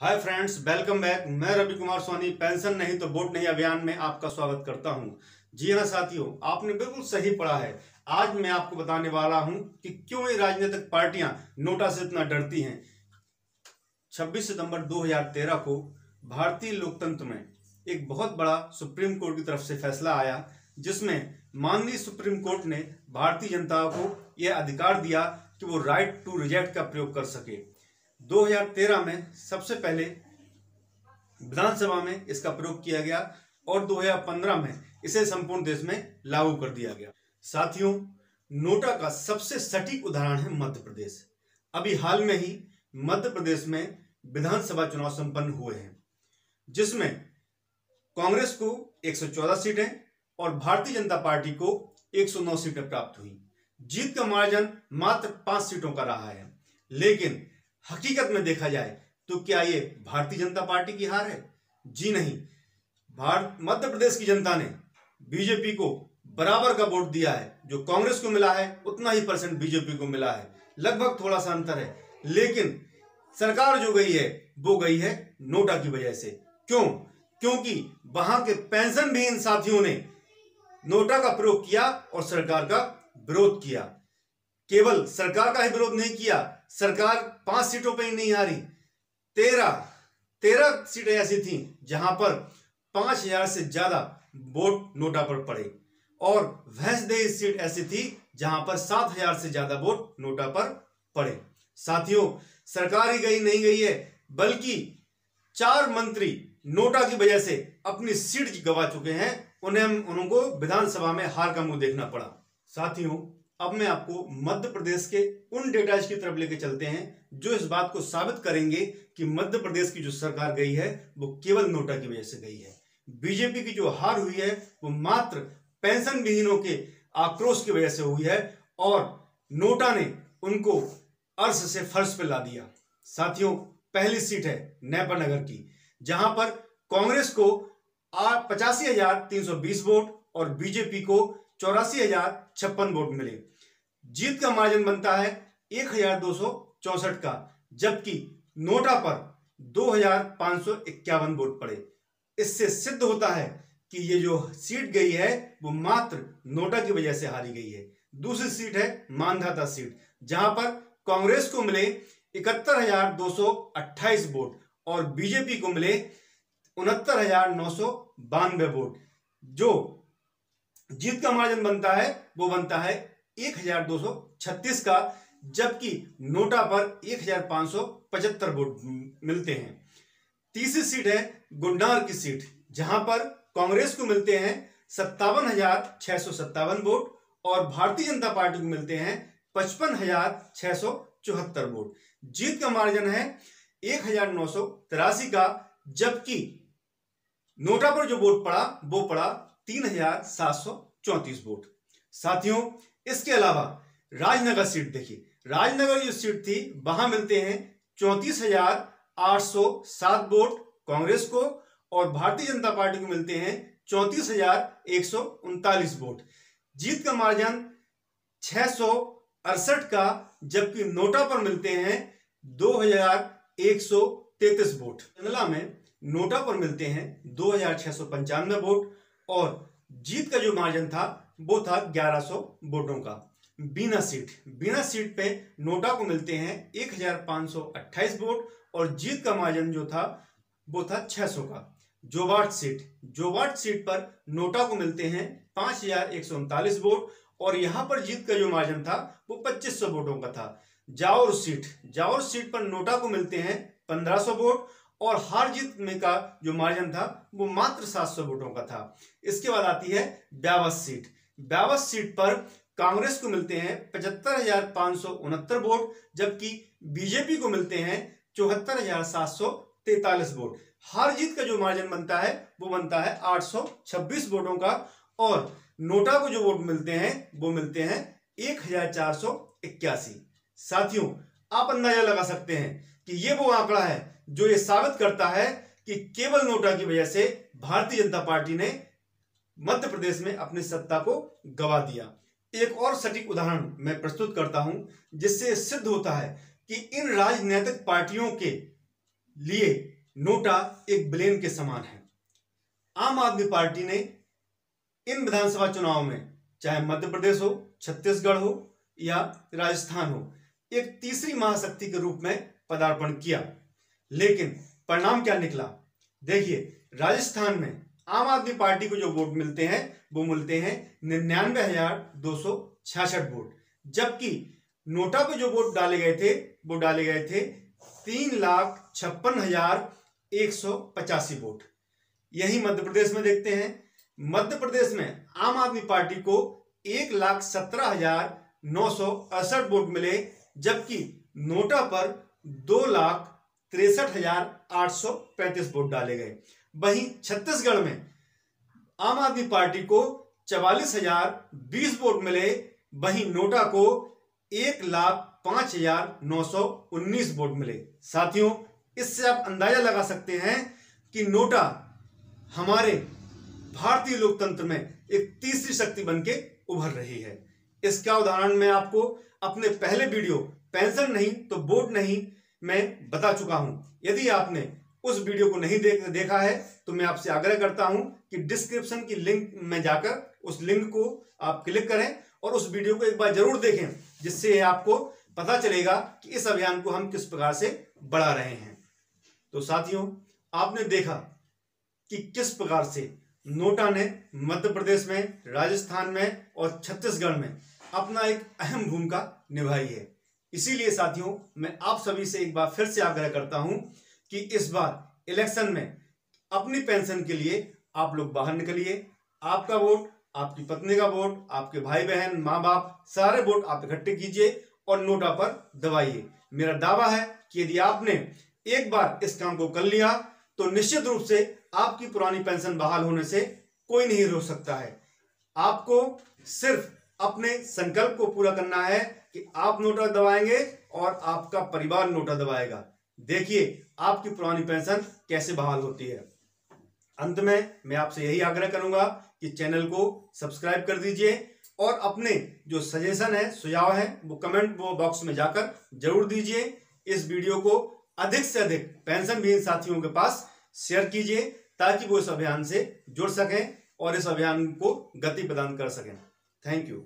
Hi friends, welcome back. मैं Ravi Kumar Soni pension नहीं तो वोट नहीं अभियान में आपका स्वागत करता हूं। जी हाँ साथियों, आपने बिल्कुल सही पढ़ा है। आज मैं आपको बताने वाला हूं कि क्यों ये राजनीतिक पार्टियां नोटा से इतना डरती हैं। 26 सितंबर 2013 को भारतीय लोकतंत्र में एक बहुत बड़ा सुप्रीम कोर्ट की तरफ से फैसला आया, जिसमें माननीय सुप्रीम कोर्ट ने भारतीय जनता को यह अधिकार दिया कि वो राइट टू रिजेक्ट का प्रयोग कर सके। 2013 में सबसे पहले विधानसभा में इसका प्रयोग किया गया और 2015 में इसे संपूर्ण देश में लागू कर दिया गया। साथियों, नोटा का सबसे सटीक उदाहरण है मध्य प्रदेश। अभी हाल में ही मध्य प्रदेश में विधानसभा चुनाव संपन्न हुए हैं, जिसमें कांग्रेस को 114 सीटें और भारतीय जनता पार्टी को 109 सीटें प्राप्त हुई। जीत का मार्जिन मात्र 5 सीटों का रहा है, लेकिन हकीकत में देखा जाए तो क्या ये भारतीय जनता पार्टी की हार है? जी नहीं। मध्य प्रदेश की जनता ने बीजेपी को बराबर का वोट दिया है। जो कांग्रेस को मिला है उतना ही परसेंट बीजेपी को मिला है, लगभग थोड़ा सा अंतर है, लेकिन सरकार जो गई है वो गई है नोटा की वजह से। क्यों? क्योंकि वहां के पेंशन भी इन साथियों ने नोटा का प्रयोग किया और सरकार का विरोध किया। केवल सरकार का ही विरोध नहीं किया, सरकार 5 सीटों पर ही नहीं हारी, 13 सीटें ऐसी थी जहां पर 5000 से ज्यादा वोट नोटा पर पड़े, और भैंसदेही सीट ऐसी थी जहां पर 7000 से ज्यादा वोट नोटा पर पड़े। साथियों, सरकार ही गई नहीं गई है, बल्कि 4 मंत्री नोटा की वजह से अपनी सीट गवा चुके हैं। उनको विधानसभा में हार का मुंह देखना पड़ा। साथियों, अब मैं आपको मध्य प्रदेश के उन डेटाज की तरफ लेके चलते हैं जो इस बात को साबित करेंगे कि मध्य प्रदेश की जो सरकार गई है वो केवल नोटा की वजह से गई है। बीजेपी की जो हार हुई है वो मात्र पेंशन विहीनों के आक्रोश की वजह से हुई है, और नोटा ने उनको अर्श से फर्श पे ला दिया। साथियों, पहली सीट है नैपानगर की, जहां पर कांग्रेस को 85,320 वोट और बीजेपी को 84,056 वोट मिले। जीत का मार्जिन बनता है 1,264 का, जबकि नोटा पर 2,551 वोट पड़े। इससे सिद्ध होता है कि ये जो सीट गई है वो मात्र नोटा की वजह से हारी गई है। दूसरी सीट है मांधाता सीट, जहां पर कांग्रेस को मिले 71,228 वोट और बीजेपी को मिले 69,992 वोट। जो जीत का मार्जिन बनता है वो बनता है 1,236 का, जबकि नोटा पर 1,575 वोट मिलते हैं। तीसरी सीट है गुन्नार की सीट, जहां पर कांग्रेस को मिलते हैं 57,657 वोट और भारतीय जनता पार्टी को मिलते हैं 55,674 वोट। जीत का मार्जिन है 1,983 का, जबकि नोटा पर जो वोट पड़ा वो पड़ा 3,734 वोट। साथियों, इसके अलावा राजनगर सीट देखिए। राजनगर जो सीट थी वहां मिलते हैं 34,807 वोट कांग्रेस को और भारतीय जनता पार्टी को मिलते हैं 34,139 वोट। जीत का मार्जिन 668 का, जबकि नोटा पर मिलते हैं 2,133 वोट। मंडला में नोटा पर मिलते हैं 2,695 वोट और जीत का जो मार्जिन था वो था 1100 वोटों का। बीना सीट पे नोटा को मिलते हैं 1,528 वोट और जीत का मार्जिन जो था वो था 600 का। जोवाट सीट पर नोटा को मिलते हैं 5,139 वोट और यहां पर जीत का जो मार्जिन था वो 2,500 वोटों का था। जावर सीट पर नोटा को मिलते हैं 1,500 वोट और हार जीत में का जो मार्जिन था वो मात्र 700 वोटों का था। इसके बाद आती है ब्यावस सीट पर कांग्रेस को मिलते हैं 75,569 वोट, जबकि बीजेपी को मिलते हैं 74,743 वोट। हार जीत का जो मार्जिन बनता है वो बनता है 826 वोटों का और नोटा को जो वोट मिलते हैं वो मिलते हैं 1,481। साथियों, आप अंदाजा लगा सकते हैं कि ये वो आंकड़ा है जो ये साबित करता है कि केवल नोटा की वजह से भारतीय जनता पार्टी ने मध्य प्रदेश में अपनी सत्ता को गवा दिया। एक और सटीक उदाहरण मैं प्रस्तुत करता हूं जिससे सिद्ध होता है कि इन राजनीतिक पार्टियों के लिए नोटा एक ब्लेम के समान है। आम आदमी पार्टी ने इन विधानसभा चुनाव में, चाहे मध्य प्रदेश हो, छत्तीसगढ़ हो या राजस्थान हो, एक तीसरी महाशक्ति के रूप में पदार्पण किया। लेकिन परिणाम क्या निकला? देखिए, राजस्थान में आम आदमी पार्टी को जो वोट मिलते हैं वो मिलते हैं 99,266 वोट, जबकि नोटा पे जो वोट डाले गए थे वो डाले गए थे 3,56,185 वोट। यही मध्य प्रदेश में देखते हैं। मध्य प्रदेश में आम आदमी पार्टी को 1,17,968 वोट मिले, जबकि नोटा पर 2,63,835 वोट डाले गए। वहीं छत्तीसगढ़ में आम आदमी पार्टी को 44,020 वोट मिले, वहीं नोटा को 1,05,919 वोट मिले। साथियों, इससे आप अंदाजा लगा सकते हैं कि नोटा हमारे भारतीय लोकतंत्र में एक तीसरी शक्ति बनके उभर रही है। इसका उदाहरण मैं आपको अपने पहले वीडियो पेंशन नहीं तो वोट नहीं में बता चुका हूं। यदि आपने उस वीडियो को नहीं देखा है तो मैं आपसे आग्रह करता हूं कि डिस्क्रिप्शन की लिंक में जाकर उस लिंक को आप क्लिक करें और उस वीडियो को एक बार जरूर देखें, जिससे आपको पता चलेगा कि इस अभियान को हम किस प्रकार से बढ़ा रहे हैं। तो साथियों, आपने देखा कि किस प्रकार से नोटा ने मध्य प्रदेश में, राजस्थान में और छत्तीसगढ़ में अपना एक अहम भूमिका निभाई है। इसीलिए साथियों, मैं आप सभी से एक बार फिर से आग्रह करता हूं कि इस बार इलेक्शन में अपनी पेंशन के लिए आप लोग बाहर निकलिए। आपका वोट, आपकी पत्नी का वोट, आपके भाई बहन, माँ बाप, सारे वोट आप इकट्ठे कीजिए और नोटा पर दबाइए। मेरा दावा है कि यदि आपने एक बार इस काम को कर लिया तो निश्चित रूप से आपकी पुरानी पेंशन बहाल होने से कोई नहीं रोक सकता है। आपको सिर्फ अपने संकल्प को पूरा करना है कि आप नोटा दबाएंगे और आपका परिवार नोटा दबाएगा। देखिए आपकी पुरानी पेंशन कैसे बहाल होती है। अंत में मैं आपसे यही आग्रह करूंगा कि चैनल को सब्सक्राइब कर दीजिए और अपने जो सजेशन है, सुझाव है, वो कमेंट बॉक्स में जाकर जरूर दीजिए। इस वीडियो को अधिक से अधिक पेंशन विहीन साथियों के पास शेयर कीजिए ताकि वो इस अभियान से जुड़ सकें और इस अभियान को गति प्रदान कर सकें। Thank you.